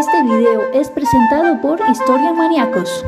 Este video es presentado por Historia Maníacos.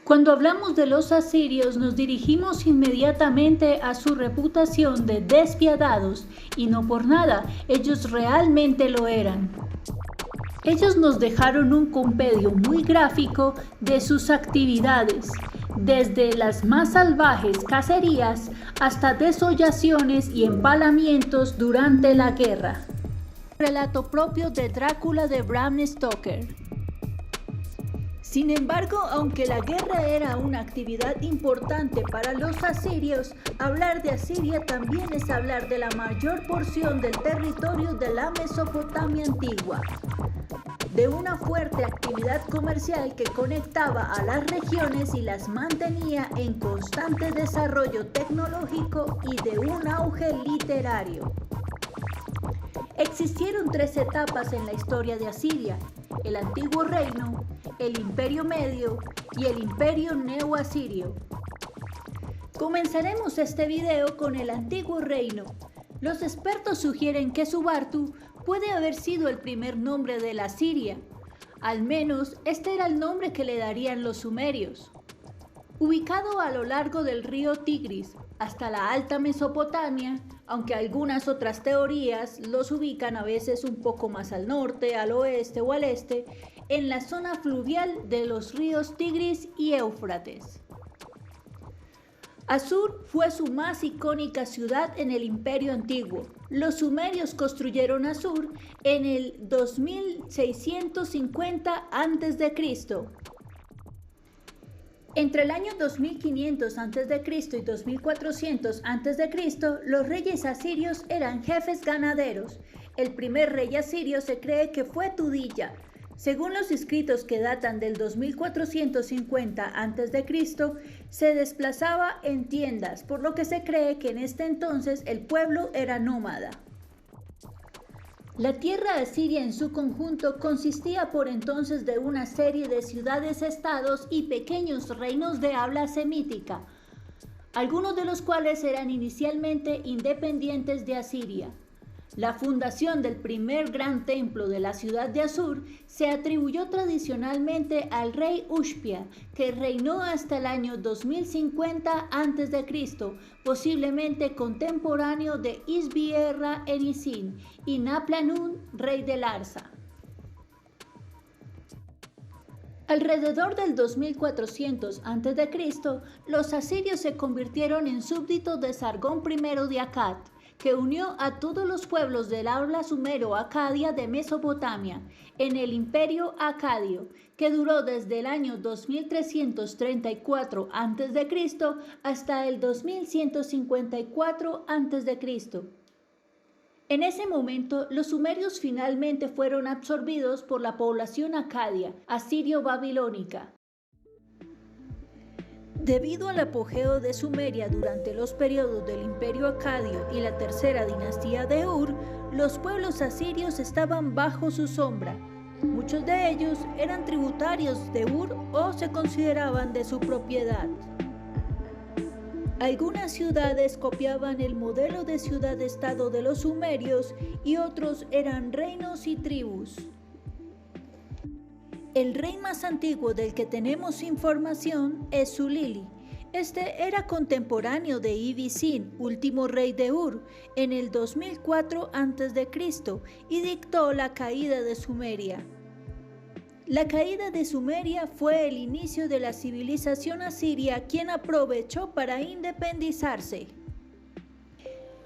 Cuando hablamos de los asirios nos dirigimos inmediatamente a su reputación de despiadados, y no por nada, ellos realmente lo eran. Ellos nos dejaron un compendio muy gráfico de sus actividades, desde las más salvajes cacerías hasta desollaciones y empalamientos durante la guerra. Relato propio de Drácula de Bram Stoker. Sin embargo, aunque la guerra era una actividad importante para los asirios, hablar de Asiria también es hablar de la mayor porción del territorio de la Mesopotamia antigua, de una fuerte actividad comercial que conectaba a las regiones y las mantenía en constante desarrollo tecnológico y de un auge literario. Existieron tres etapas en la historia de Asiria: el Antiguo Reino, el Imperio Medio y el Imperio Neo-Asirio. Comenzaremos este video con el Antiguo Reino. Los expertos sugieren que Subartu puede haber sido el primer nombre de la Siria. Al menos este era el nombre que le darían los sumerios. Ubicado a lo largo del río Tigris hasta la Alta Mesopotamia, aunque algunas otras teorías los ubican a veces un poco más al norte, al oeste o al este, en la zona fluvial de los ríos Tigris y Éufrates. Asur fue su más icónica ciudad en el Imperio Antiguo. Los sumerios construyeron Asur en el 2650 a.C. Entre el año 2500 a.C. y 2400 a.C., los reyes asirios eran jefes ganaderos. El primer rey asirio se cree que fue Tudilla. Según los escritos que datan del 2450 a.C., se desplazaba en tiendas, por lo que se cree que en este entonces el pueblo era nómada. La tierra asiria en su conjunto consistía por entonces de una serie de ciudades-estados y pequeños reinos de habla semítica, algunos de los cuales eran inicialmente independientes de Asiria. La fundación del primer gran templo de la ciudad de Asur se atribuyó tradicionalmente al rey Ushpia, que reinó hasta el año 2050 a.C., posiblemente contemporáneo de Isbierra Enisin y Naplanun, rey de Larsa. Alrededor del 2400 a.C., los asirios se convirtieron en súbditos de Sargón I de Akkad, que unió a todos los pueblos del habla sumero-acadia de Mesopotamia en el Imperio Acadio, que duró desde el año 2334 a.C. hasta el 2154 a.C. En ese momento, los sumerios finalmente fueron absorbidos por la población acadia, asirio-babilónica. Debido al apogeo de Sumeria durante los periodos del Imperio Acadio y la tercera dinastía de Ur, los pueblos asirios estaban bajo su sombra. Muchos de ellos eran tributarios de Ur o se consideraban de su propiedad. Algunas ciudades copiaban el modelo de ciudad-estado de los sumerios y otros eran reinos y tribus. El rey más antiguo del que tenemos información es Zulili. Este era contemporáneo de Ibbi-Sin, último rey de Ur, en el 2004 a.C. y dictó la caída de Sumeria. La caída de Sumeria fue el inicio de la civilización asiria, quien aprovechó para independizarse.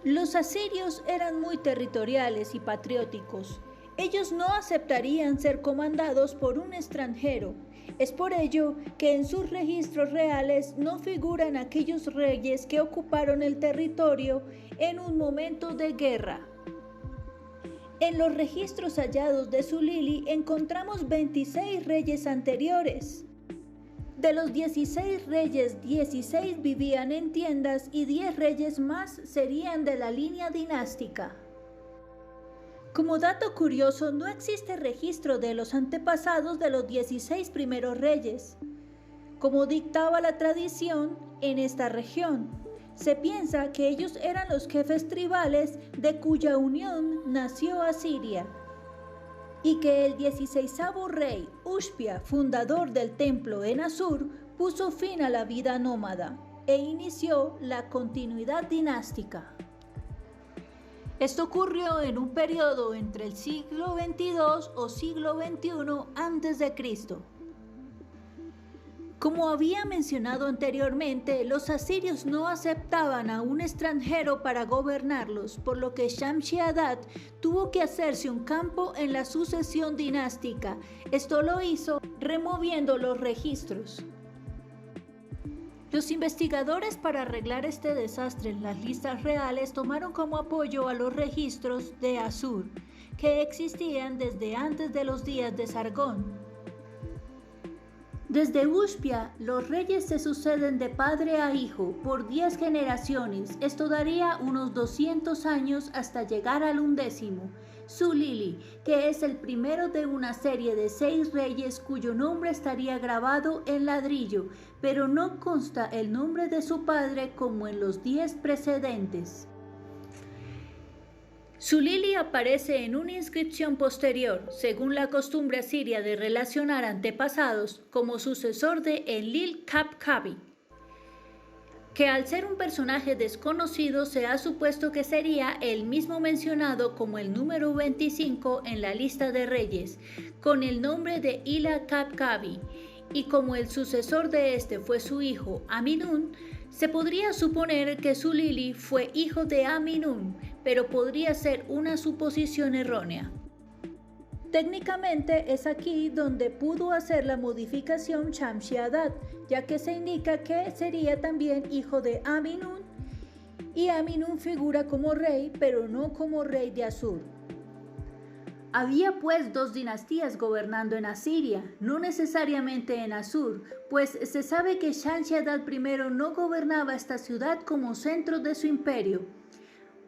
Los asirios eran muy territoriales y patrióticos. Ellos no aceptarían ser comandados por un extranjero. Es por ello que en sus registros reales no figuran aquellos reyes que ocuparon el territorio en un momento de guerra. En los registros hallados de Zulily encontramos 26 reyes anteriores. De los 16 reyes, 16 vivían en tiendas y 10 reyes más serían de la línea dinástica. Como dato curioso, no existe registro de los antepasados de los 16 primeros reyes, como dictaba la tradición en esta región. Se piensa que ellos eran los jefes tribales de cuya unión nació Asiria, y que el 16º rey, Ushpia, fundador del templo en Asur, puso fin a la vida nómada e inició la continuidad dinástica. Esto ocurrió en un periodo entre el siglo XXII o siglo XXI a.C. Como había mencionado anteriormente, los asirios no aceptaban a un extranjero para gobernarlos, por lo que Shamshi-Adad tuvo que hacerse un campo en la sucesión dinástica. Esto lo hizo removiendo los registros. Los investigadores, para arreglar este desastre en las listas reales, tomaron como apoyo a los registros de Asur, que existían desde antes de los días de Sargón. Desde Ushpia, los reyes se suceden de padre a hijo por 10 generaciones. Esto daría unos 200 años hasta llegar al 11º, Zulily, que es el primero de una serie de 6 reyes cuyo nombre estaría grabado en ladrillo, pero no consta el nombre de su padre como en los 10 precedentes. Zulily aparece en una inscripción posterior, según la costumbre asiria de relacionar antepasados, como sucesor de Enlil-Kap-Kabi, que al ser un personaje desconocido se ha supuesto que sería el mismo mencionado como el número 25 en la lista de reyes, con el nombre de Ila-Kap-Kabi, y como el sucesor de este fue su hijo Aminun, se podría suponer que Zulily fue hijo de Aminun, pero podría ser una suposición errónea. Técnicamente es aquí donde pudo hacer la modificación Shamshi-Adad, ya que se indica que sería también hijo de Aminun, y Aminun figura como rey, pero no como rey de Asur. Había pues 2 dinastías gobernando en Asiria, no necesariamente en Asur, pues se sabe que Shamshi-Adad I no gobernaba esta ciudad como centro de su imperio.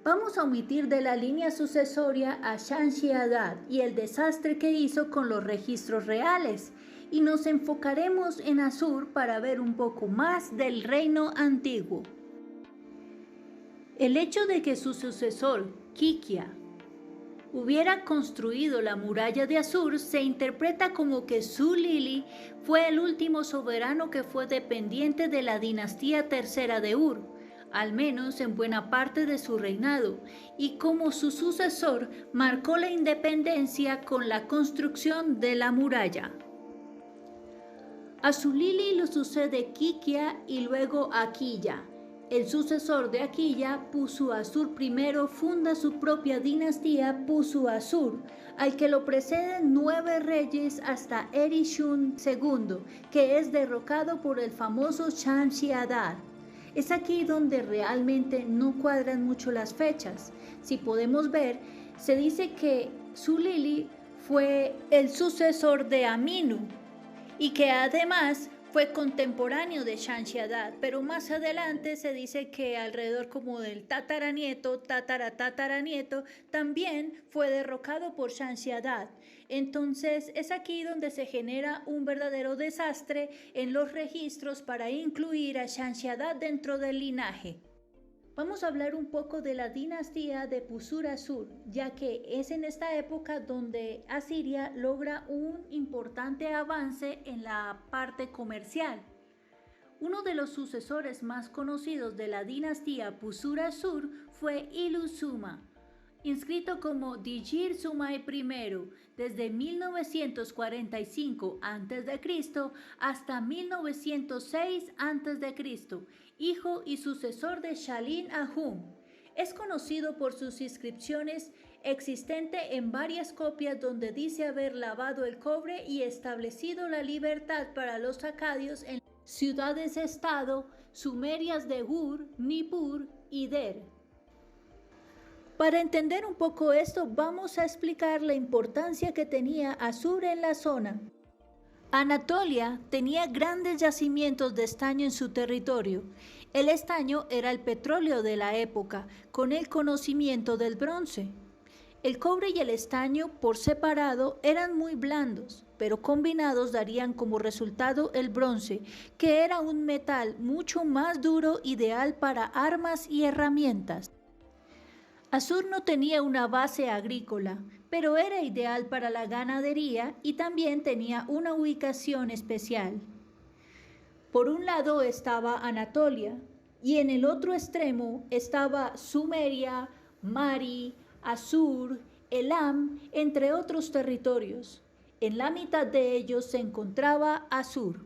Vamos a omitir de la línea sucesoria a Shamshi-Adad y el desastre que hizo con los registros reales, y nos enfocaremos en Asur para ver un poco más del reino antiguo. El hecho de que su sucesor, Kikia, hubiera construido la muralla de Asur se interpreta como que Zulily fue el último soberano que fue dependiente de la dinastía tercera de Ur, al menos en buena parte de su reinado, y como su sucesor marcó la independencia con la construcción de la muralla. A Zulily lo sucede Kikia y luego Akiya. El sucesor de Akiya, Pusu-Asur I, funda su propia dinastía Pusu-Asur, al que lo preceden 9 reyes hasta Erishun II, que es derrocado por el famoso Shamshi-Adad. Es aquí donde realmente no cuadran mucho las fechas. Si podemos ver, se dice que Zulily fue el sucesor de Aminu y que además fue contemporáneo de Shamshi-Adad, pero más adelante se dice que alrededor como del tataranieto, tataranieto, también fue derrocado por Shamshi-Adad. Entonces es aquí donde se genera un verdadero desastre en los registros para incluir a Shamshi-Adad dentro del linaje. Vamos a hablar un poco de la dinastía de Pusur-Asur, ya que es en esta época donde Asiria logra un importante avance en la parte comercial. Uno de los sucesores más conocidos de la dinastía Pusur-Asur fue Ilu-Suma, inscrito como Digir-Sumay I desde 1945 a.C. hasta 1906 a.C., hijo y sucesor de Shalin Ahum. Es conocido por sus inscripciones existente en varias copias donde dice haber lavado el cobre y establecido la libertad para los acadios en ciudades-estado sumerias de Ur, Nippur y Der. Para entender un poco esto, vamos a explicar la importancia que tenía Asur en la zona. Anatolia tenía grandes yacimientos de estaño en su territorio. El estaño era el petróleo de la época, con el conocimiento del bronce. El cobre y el estaño por separado eran muy blandos, pero combinados darían como resultado el bronce, que era un metal mucho más duro, ideal para armas y herramientas. Asur no tenía una base agrícola, pero era ideal para la ganadería y también tenía una ubicación especial. Por un lado estaba Anatolia y en el otro extremo estaba Sumeria, Mari, Asur, Elam, entre otros territorios. En la mitad de ellos se encontraba Asur.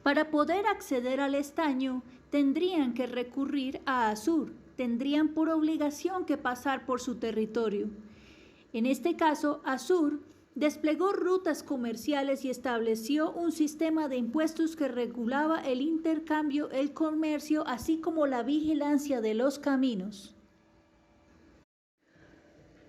Para poder acceder al estaño, tendrían que recurrir a Asur, tendrían por obligación que pasar por su territorio. En este caso, Asur desplegó rutas comerciales y estableció un sistema de impuestos que regulaba el intercambio, el comercio, así como la vigilancia de los caminos.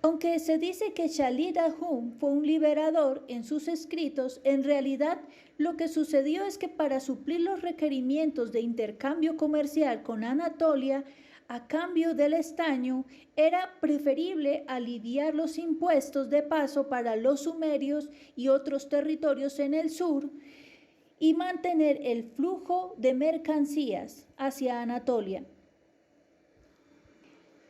Aunque se dice que Chalid-Ahum fue un liberador en sus escritos, en realidad lo que sucedió es que para suplir los requerimientos de intercambio comercial con Anatolia, a cambio del estaño, era preferible aliviar los impuestos de paso para los sumerios y otros territorios en el sur y mantener el flujo de mercancías hacia Anatolia.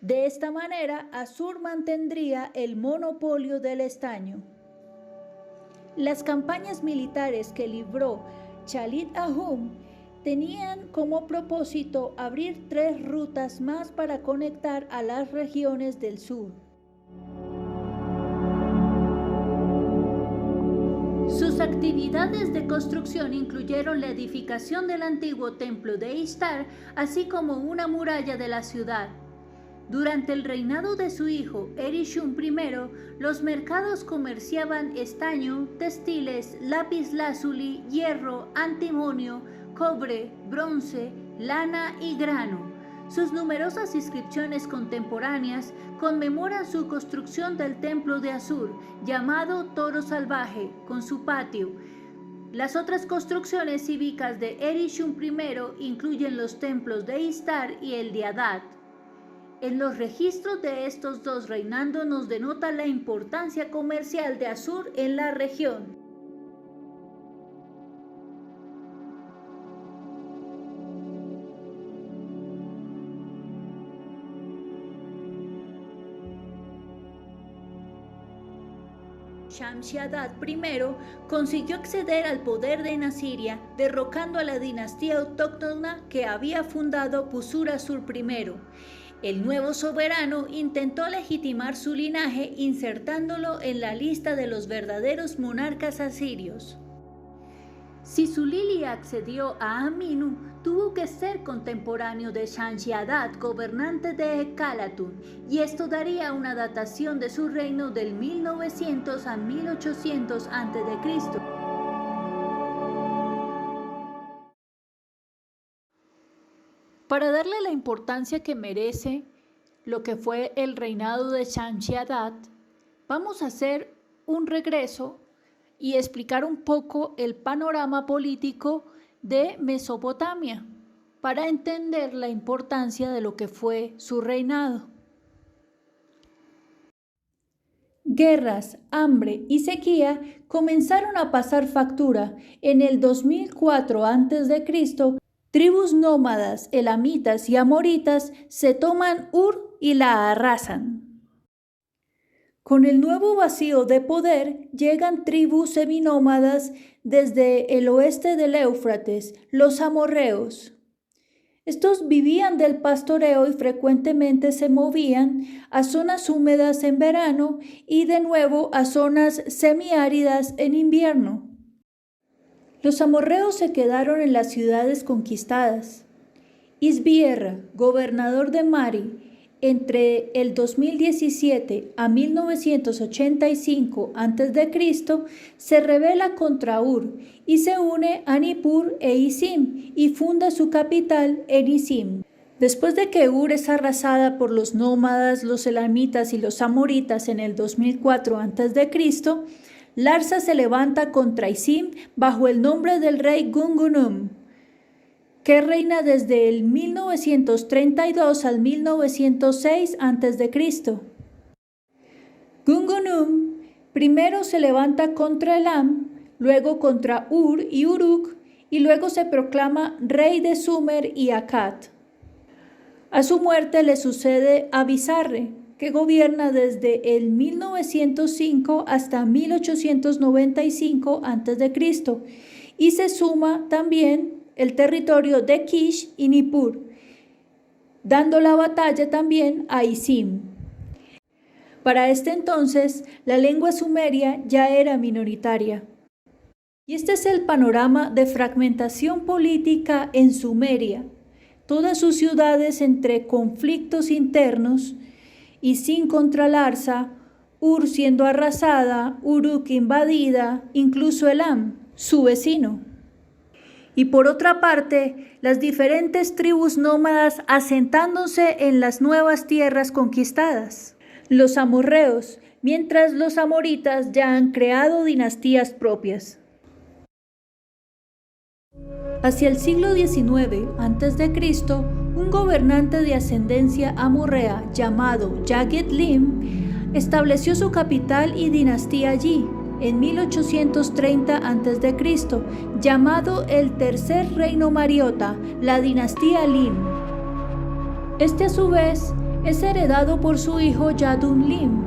De esta manera, Asur mantendría el monopolio del estaño. Las campañas militares que libró Chalid-Ahum tenían como propósito abrir 3 rutas más para conectar a las regiones del sur. Sus actividades de construcción incluyeron la edificación del antiguo templo de Ishtar, así como una muralla de la ciudad. Durante el reinado de su hijo Erishum I, los mercados comerciaban estaño, textiles, lapislázuli, hierro, antimonio, cobre, bronce, lana y grano. Sus numerosas inscripciones contemporáneas conmemoran su construcción del templo de Asur, llamado Toro Salvaje, con su patio. Las otras construcciones cívicas de Erishum I incluyen los templos de Ishtar y el de Adad. En los registros de estos dos reinando nos denota la importancia comercial de Asur en la región. Shamshi-Adad I consiguió acceder al poder de Asiria, derrocando a la dinastía autóctona que había fundado Puzur-Asur I. El nuevo soberano intentó legitimar su linaje insertándolo en la lista de los verdaderos monarcas asirios. Si Zulili accedió a Aminu, tuvo que ser contemporáneo de Shamshi-Adad, gobernante de Calatún, y esto daría una datación de su reino del 1900 a 1800 a.C. Para darle la importancia que merece lo que fue el reinado de Shamshi-Adad, vamos a hacer un regreso y explicar un poco el panorama político de Mesopotamia para entender la importancia de lo que fue su reinado. Guerras, hambre y sequía comenzaron a pasar factura. En el 2004 a.C., tribus nómadas, elamitas y amoritas se toman Ur y la arrasan. Con el nuevo vacío de poder llegan tribus seminómadas desde el oeste del Éufrates, los amorreos. Estos vivían del pastoreo y frecuentemente se movían a zonas húmedas en verano y de nuevo a zonas semiáridas en invierno. Los amorreos se quedaron en las ciudades conquistadas. Isbierra, gobernador de Mari, entre el 2017 a 1985 a.C., se rebela contra Ur y se une a Nippur e Isim y funda su capital en Isim. Después de que Ur es arrasada por los nómadas, los elamitas y los amoritas en el 2004 a.C., Larsa se levanta contra Isim bajo el nombre del rey Gungunum, que reina desde el 1932 al 1906 a.C. Gungunum primero se levanta contra Elam, luego contra Ur y Uruk, y luego se proclama rey de Sumer y Akkad. A su muerte le sucede Abisarre, que gobierna desde el 1905 hasta 1895 a.C., y se suma también el territorio de Kish y Nippur, dando la batalla también a Isim. Para este entonces, la lengua sumeria ya era minoritaria. Y este es el panorama de fragmentación política en Sumeria. Todas sus ciudades entre conflictos internos, Isim contra Larsa, Ur siendo arrasada, Uruk invadida, incluso Elam, su vecino. Y por otra parte, las diferentes tribus nómadas asentándose en las nuevas tierras conquistadas, los amorreos, mientras los amoritas ya han creado dinastías propias. Hacia el siglo XIX a.C., un gobernante de ascendencia amorrea llamado Yagid-Lim estableció su capital y dinastía allí, en 1830 a.C., llamado el Tercer Reino Mariota, la dinastía Lim. Este a su vez es heredado por su hijo Yadun-Lim,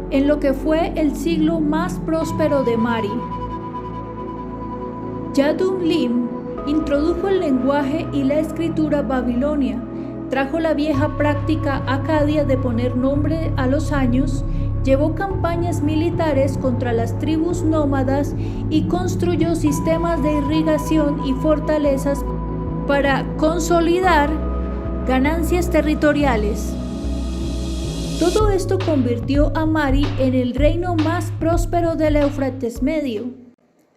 en lo que fue el siglo más próspero de Mari. Yadun-Lim introdujo el lenguaje y la escritura babilonia, trajo la vieja práctica acadia de poner nombre a los años, llevó campañas militares contra las tribus nómadas y construyó sistemas de irrigación y fortalezas para consolidar ganancias territoriales. Todo esto convirtió a Mari en el reino más próspero del Éufrates Medio.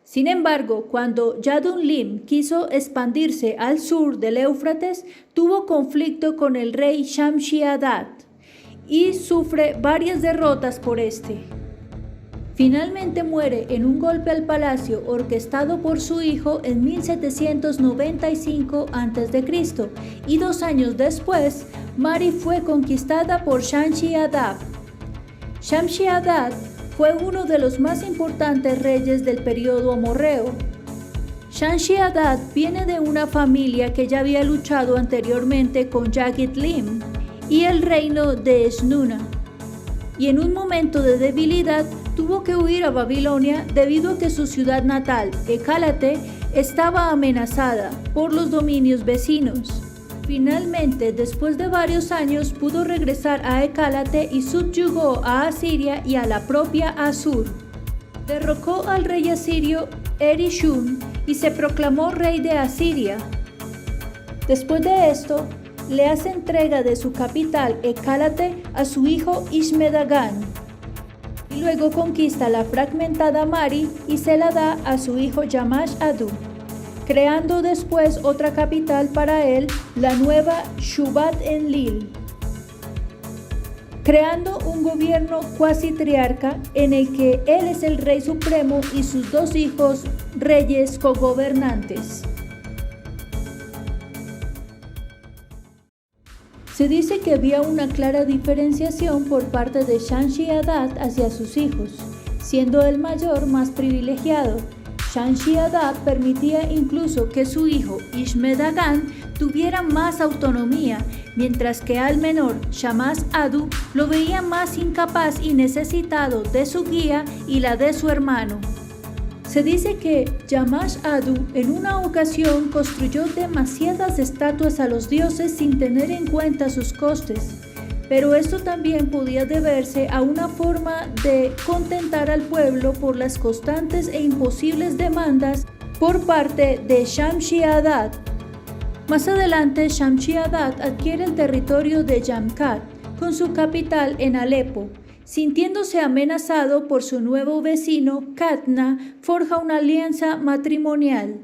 Sin embargo, cuando Yadun-Lim quiso expandirse al sur del Éufrates, tuvo conflicto con el rey Shamshi-Adad y sufre varias derrotas por este. Finalmente muere en un golpe al palacio orquestado por su hijo en 1795 a.C. y 2 años después, Mari fue conquistada por Shamshi-Adad. Shamshi-Adad fue uno de los más importantes reyes del periodo amorreo. Shamshi-Adad viene de una familia que ya había luchado anteriormente con Yagid-Lim y el reino de Esnuna, y en un momento de debilidad tuvo que huir a Babilonia debido a que su ciudad natal, Ecálate, estaba amenazada por los dominios vecinos. Finalmente, después de varios años, pudo regresar a Ecálate y subyugó a Asiria y a la propia Asur. Derrocó al rey asirio Erishun y se proclamó rey de Asiria. Después de esto, le hace entrega de su capital Ecálate a su hijo Ishme-Dagan, y luego conquista la fragmentada Mari y se la da a su hijo Shamash-Adad, creando después otra capital para él, la nueva Shubat-Enlil, creando un gobierno cuasi triarca en el que él es el rey supremo y sus 2 hijos reyes cogobernantes. Se dice que había una clara diferenciación por parte de Shamshi-Adad hacia sus hijos, siendo el mayor más privilegiado. Shamshi-Adad permitía incluso que su hijo Ishme-Dagan tuviera más autonomía, mientras que al menor Shamash-Adad lo veía más incapaz y necesitado de su guía y la de su hermano. Se dice que Shamash-Adad en una ocasión construyó demasiadas estatuas a los dioses sin tener en cuenta sus costes, pero esto también podía deberse a una forma de contentar al pueblo por las constantes e imposibles demandas por parte de Shamshi-Adad. Más adelante, Shamshi-Adad adquiere el territorio de Yamkat, con su capital en Alepo. Sintiéndose amenazado por su nuevo vecino, Katna forja una alianza matrimonial.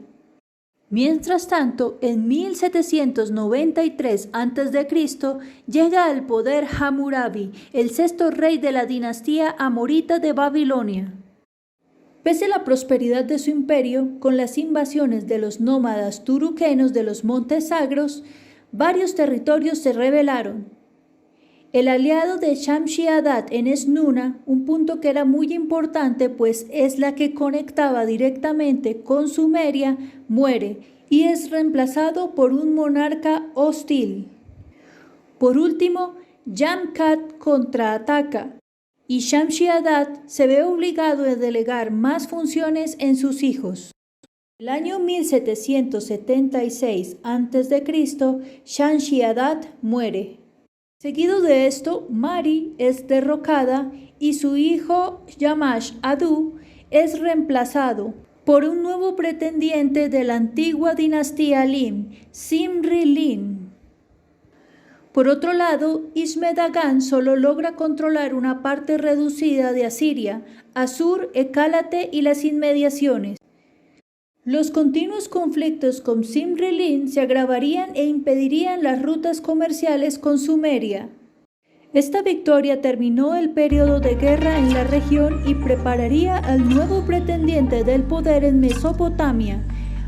Mientras tanto, en 1793 a.C. llega al poder Hammurabi, el sexto rey de la dinastía amorita de Babilonia. Pese a la prosperidad de su imperio, con las invasiones de los nómadas turuquenos de los Montes Sagros, varios territorios se rebelaron. El aliado de Shamshi-Adad en Esnuna, un punto que era muy importante pues es la que conectaba directamente con Sumeria, muere y es reemplazado por un monarca hostil. Por último, Yamkat contraataca y Shamshi-Adad se ve obligado a delegar más funciones en sus hijos. En el año 1776 a.C., Shamshi-Adad muere. Seguido de esto, Mari es derrocada y su hijo Shamash-Adad es reemplazado por un nuevo pretendiente de la antigua dinastía Lim, Simri-Lim. Por otro lado, Ishme-Dagan solo logra controlar una parte reducida de Asiria, Assur, Ekálate y las inmediaciones. Los continuos conflictos con Simri-Lim se agravarían e impedirían las rutas comerciales con Sumeria. Esta victoria terminó el periodo de guerra en la región y prepararía al nuevo pretendiente del poder en Mesopotamia,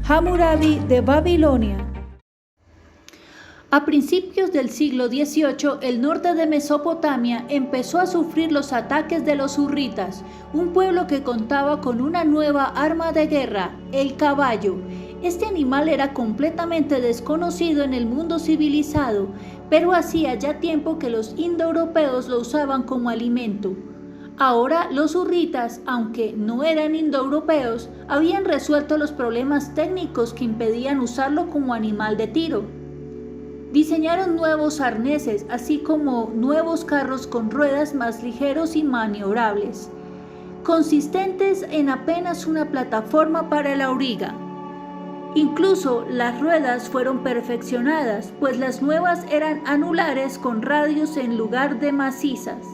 Hammurabi de Babilonia. A principios del siglo XVIII, el norte de Mesopotamia empezó a sufrir los ataques de los hurritas, un pueblo que contaba con una nueva arma de guerra, el caballo. Este animal era completamente desconocido en el mundo civilizado, pero hacía ya tiempo que los indoeuropeos lo usaban como alimento. Ahora los hurritas, aunque no eran indoeuropeos, habían resuelto los problemas técnicos que impedían usarlo como animal de tiro. Diseñaron nuevos arneses, así como nuevos carros con ruedas más ligeros y maniobrables, consistentes en apenas una plataforma para el auriga. Incluso las ruedas fueron perfeccionadas, pues las nuevas eran anulares con radios en lugar de macizas.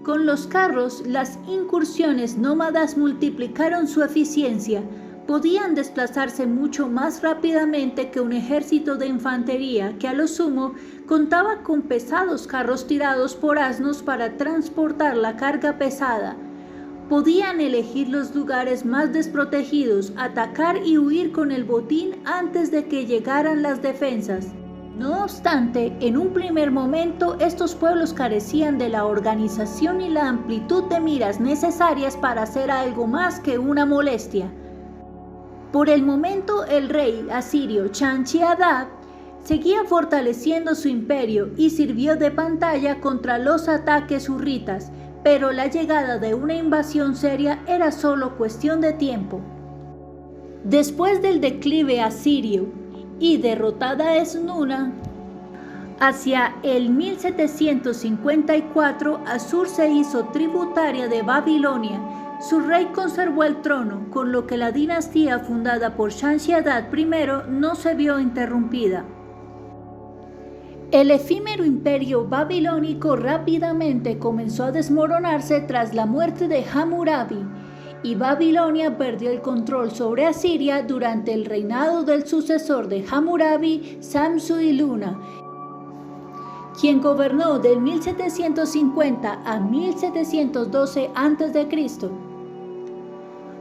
Con los carros, las incursiones nómadas multiplicaron su eficiencia. Podían desplazarse mucho más rápidamente que un ejército de infantería que a lo sumo contaba con pesados carros tirados por asnos para transportar la carga pesada. Podían elegir los lugares más desprotegidos, atacar y huir con el botín antes de que llegaran las defensas. No obstante, en un primer momento estos pueblos carecían de la organización y la amplitud de miras necesarias para hacer algo más que una molestia. Por el momento, el rey asirio Shamshi-Adad seguía fortaleciendo su imperio y sirvió de pantalla contra los ataques hurritas, pero la llegada de una invasión seria era solo cuestión de tiempo. Después del declive asirio y derrotada Esnuna, hacia el 1754, Assur se hizo tributaria de Babilonia. Su rey conservó el trono, con lo que la dinastía fundada por Shamshi-Adad I no se vio interrumpida. El efímero imperio babilónico rápidamente comenzó a desmoronarse tras la muerte de Hammurabi, y Babilonia perdió el control sobre Asiria durante el reinado del sucesor de Hammurabi, Samsu-Iluna, quien gobernó del 1750 a 1712 a.C.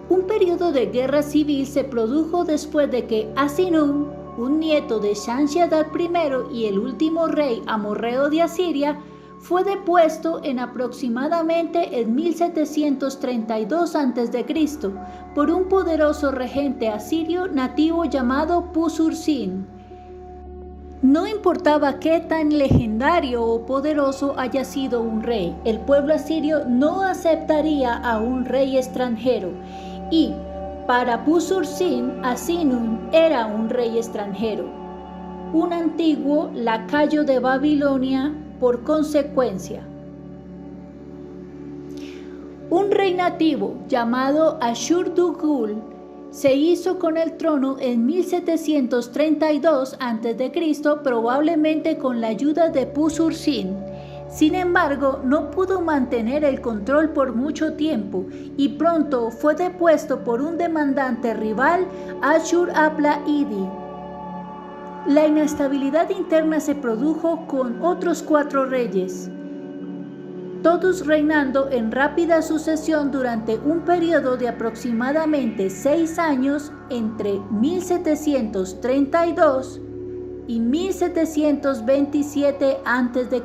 Un periodo de guerra civil se produjo después de que Asinum, un nieto de Shamshi-Adad I y el último rey amorreo de Asiria, fue depuesto en aproximadamente en 1732 a.C. por un poderoso regente asirio nativo llamado Puzur-Sin. No importaba qué tan legendario o poderoso haya sido un rey, el pueblo asirio no aceptaría a un rey extranjero, y para Puzur-Sin, Asinum era un rey extranjero, un antiguo lacayo de Babilonia por consecuencia. Un rey nativo llamado Ashur-Dugul se hizo con el trono en 1732 a.C., probablemente con la ayuda de Puzur-Sin. Sin embargo, no pudo mantener el control por mucho tiempo y pronto fue depuesto por un demandante rival, Ashur-apla-iddin. La inestabilidad interna se produjo con otros 4 reyes, todos reinando en rápida sucesión durante un periodo de aproximadamente 6 años entre 1732 y 1727 a.C.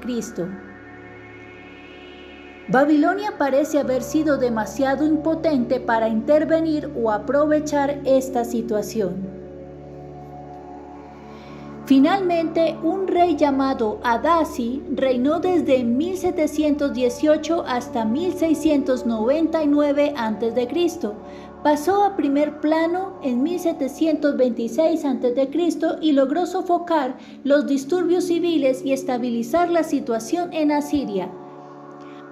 Babilonia parece haber sido demasiado impotente para intervenir o aprovechar esta situación. Finalmente, un rey llamado Adasi reinó desde 1718 hasta 1699 a.C. Pasó a primer plano en 1726 a.C. y logró sofocar los disturbios civiles y estabilizar la situación en Asiria.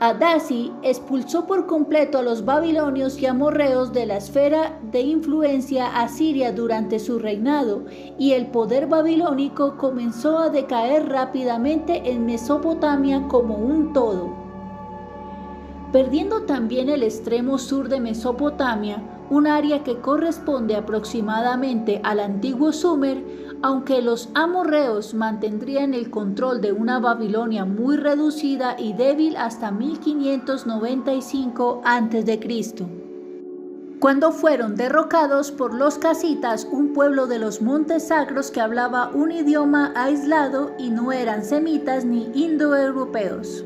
Adasi expulsó por completo a los babilonios y amorreos de la esfera de influencia asiria durante su reinado, y el poder babilónico comenzó a decaer rápidamente en Mesopotamia como un todo. Perdiendo también el extremo sur de Mesopotamia, un área que corresponde aproximadamente al antiguo Sumer, aunque los amorreos mantendrían el control de una Babilonia muy reducida y débil hasta 1595 a.C., cuando fueron derrocados por los casitas, un pueblo de los montes sacros que hablaba un idioma aislado y no eran semitas ni indoeuropeos.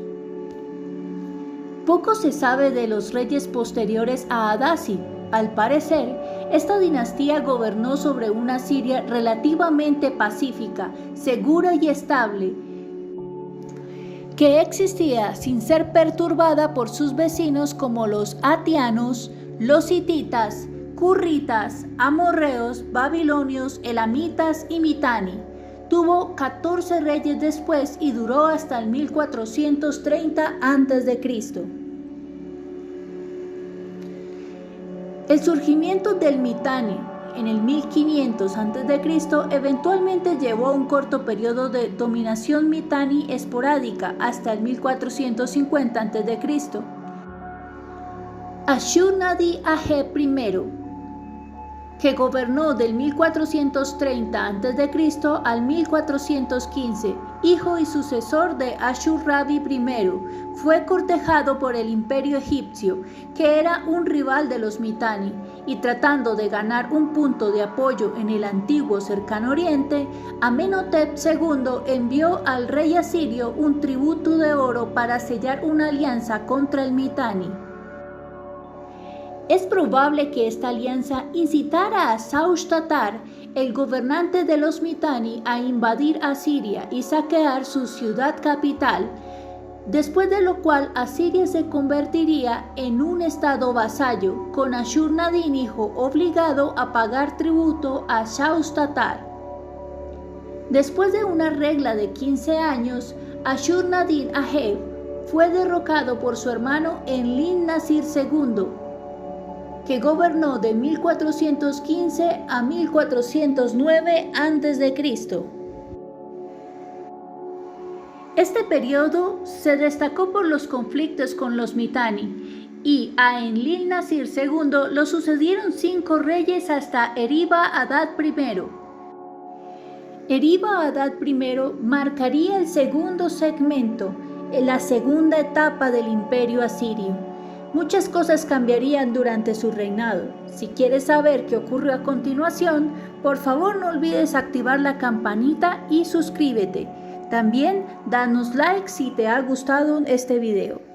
Poco se sabe de los reyes posteriores a Adasi. Al parecer, esta dinastía gobernó sobre una Siria relativamente pacífica, segura y estable, que existía sin ser perturbada por sus vecinos como los atianos, los hititas, curritas, amorreos, babilonios, elamitas y mitani. Tuvo 14 reyes después y duró hasta el 1430 a.C. El surgimiento del Mitanni en el 1500 a.C. eventualmente llevó a un corto periodo de dominación Mitanni esporádica hasta el 1450 a.C. Ashur-nadin-apli I, que gobernó del 1430 a.C. al 1415, hijo y sucesor de Ashur-rabi I, fue cortejado por el imperio egipcio, que era un rival de los Mitanni, y tratando de ganar un punto de apoyo en el antiguo Cercano Oriente, Amenhotep II envió al rey asirio un tributo de oro para sellar una alianza contra el Mitanni. Es probable que esta alianza incitara a Saushtatar, el gobernante de los Mitanni, a invadir Asiria y saquear su ciudad capital, después de lo cual Asiria se convertiría en un estado vasallo, con Ashur-nadin hijo obligado a pagar tributo a Saushtatar. Después de una regla de 15 años, Ashur-nadin-apli fue derrocado por su hermano Enlil-nasir II, que gobernó de 1415 a 1409 a.C. Este periodo se destacó por los conflictos con los Mitanni, y a Enlil-nasir II lo sucedieron 5 reyes hasta Eriba-hadad I. Eriba-hadad I marcaría el segundo segmento, en la segunda etapa del imperio asirio. Muchas cosas cambiarían durante su reinado. Si quieres saber qué ocurrió a continuación, por favor no olvides activar la campanita y suscríbete. También danos like si te ha gustado este video.